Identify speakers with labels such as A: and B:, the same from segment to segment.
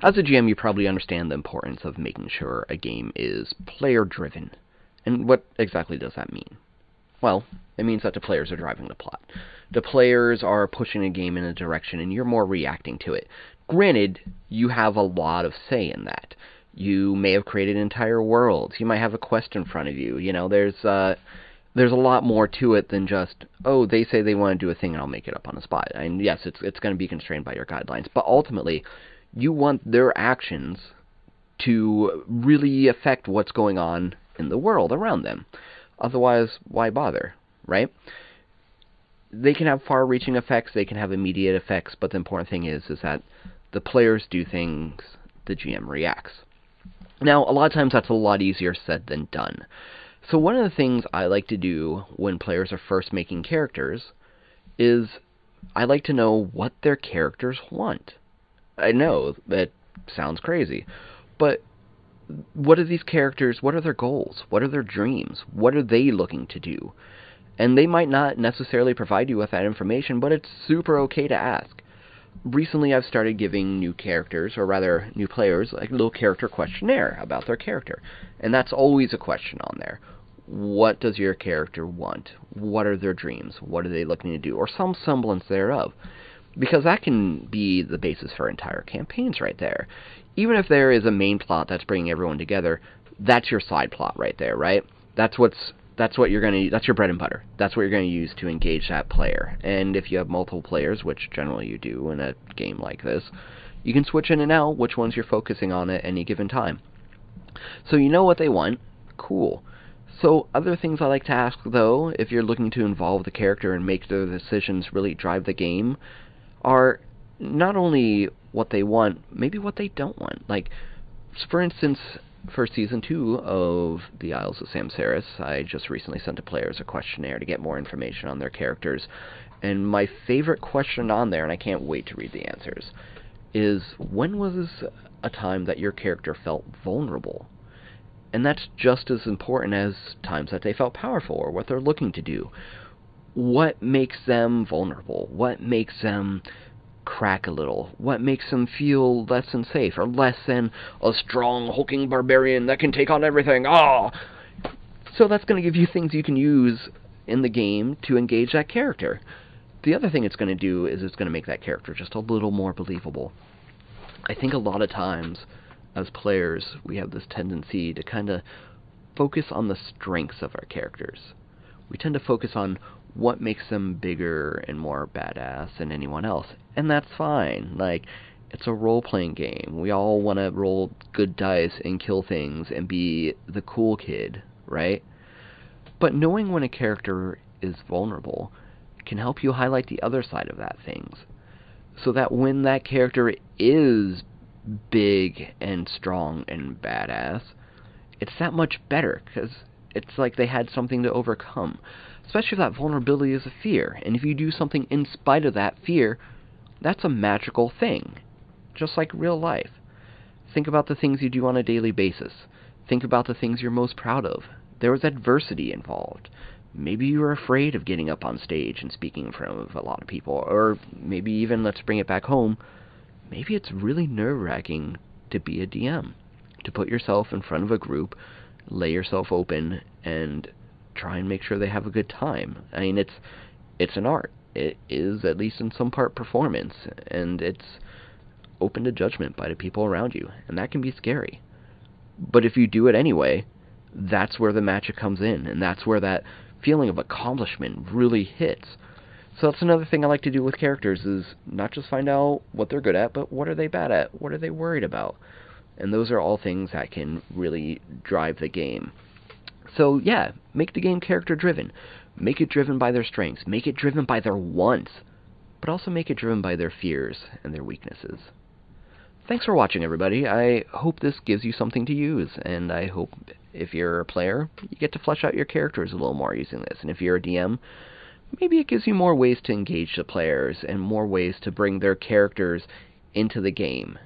A: As a GM, you probably understand the importance of making sure a game is player-driven. And what exactly does that mean? Well, it means that the players are driving the plot. The players are pushing a game in a direction, and you're more reacting to it. Granted, you have a lot of say in that. You may have created entire worlds. You might have a quest in front of you. You know, there's a lot more to it than just, oh, they say they want to do a thing and I'll make it up on the spot. And yes, it's going to be constrained by your guidelines. But ultimately, you want their actions to really affect what's going on in the world around them. Otherwise, why bother, right? They can have far-reaching effects, they can have immediate effects, but the important thing is that the players do things, the GM reacts. Now, a lot of times that's a lot easier said than done. So one of the things I like to do when players are first making characters is I like to know what their characters want. I know that sounds crazy, but what are these characters, what are their goals? What are their dreams? What are they looking to do? And they might not necessarily provide you with that information, but it's super okay to ask. Recently I've started giving new characters, or rather new players, like a little character questionnaire about their character. And that's always a question on there. What does your character want? What are their dreams? What are they looking to do? Or some semblance thereof. Because that can be the basis for entire campaigns right there. Even if there is a main plot that's bringing everyone together, that's your side plot right there, right? That's what you're going to, that's your bread and butter. That's what you're going to use to engage that player. And if you have multiple players, which generally you do in a game like this, you can switch in and out which ones you're focusing on at any given time. So you know what they want. Cool. So other things I like to ask, though, if you're looking to involve the character and make their decisions really drive the game, are not only what they want, maybe what they don't want. Like, for instance, for Season 2 of The Isles of Samceris, I just recently sent to players a questionnaire to get more information on their characters. And my favorite question on there, and I can't wait to read the answers, is when was a time that your character felt vulnerable? And that's just as important as times that they felt powerful or what they're looking to do. What makes them vulnerable? What makes them crack a little? What makes them feel less than safe or less than a strong, hulking barbarian that can take on everything? Ah! So that's going to give you things you can use in the game to engage that character. The other thing it's going to do is it's going to make that character just a little more believable. I think a lot of times, as players, we have this tendency to kind of focus on the strengths of our characters. We tend to focus on what makes them bigger and more badass than anyone else. And that's fine. Like, it's a role-playing game. We all want to roll good dice and kill things and be the cool kid, right? But knowing when a character is vulnerable can help you highlight the other side of that things. So that when that character is big and strong and badass, it's that much better, because it's like they had something to overcome. Especially if that vulnerability is a fear. And if you do something in spite of that fear, that's a magical thing. Just like real life. Think about the things you do on a daily basis. Think about the things you're most proud of. There was adversity involved. Maybe you were afraid of getting up on stage and speaking in front of a lot of people. Or maybe even, let's bring it back home, maybe it's really nerve-wracking to be a DM. To put yourself in front of a group, lay yourself open, and try and make sure they have a good time. I mean, it's an art. It is, at least in some part, performance, and it's open to judgment by the people around you, and that can be scary. But if you do it anyway, that's where the magic comes in, and that's where that feeling of accomplishment really hits. So that's another thing I like to do with characters, is not just find out what they're good at, but what are they bad at? What are they worried about? And those are all things that can really drive the game. So yeah, make the game character-driven. Make it driven by their strengths. Make it driven by their wants. But also make it driven by their fears and their weaknesses. Thanks for watching, everybody. I hope this gives you something to use, and I hope if you're a player, you get to flesh out your characters a little more using this. And if you're a DM, maybe it gives you more ways to engage the players and more ways to bring their characters into the game.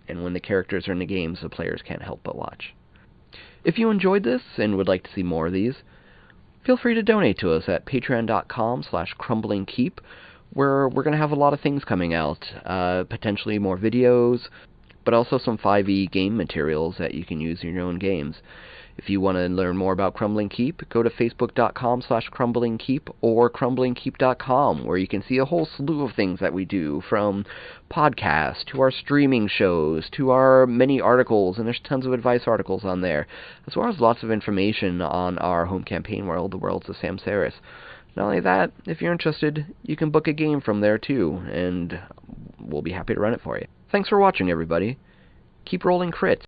A: And when the characters are in the games, the players can't help but watch. If you enjoyed this and would like to see more of these, feel free to donate to us at patreon.com/crumblingkeep, where we're going to have a lot of things coming out. Potentially more videos, but also some 5e game materials that you can use in your own games. If you want to learn more about Crumbling Keep, go to facebook.com/crumblingkeep or crumblingkeep.com, where you can see a whole slew of things that we do, from podcasts to our streaming shows to our many articles, and there's tons of advice articles on there, as well as lots of information on our home campaign world, the Worlds of Samsaris. Not only that, if you're interested, you can book a game from there too, and we'll be happy to run it for you. Thanks for watching, everybody. Keep rolling crits.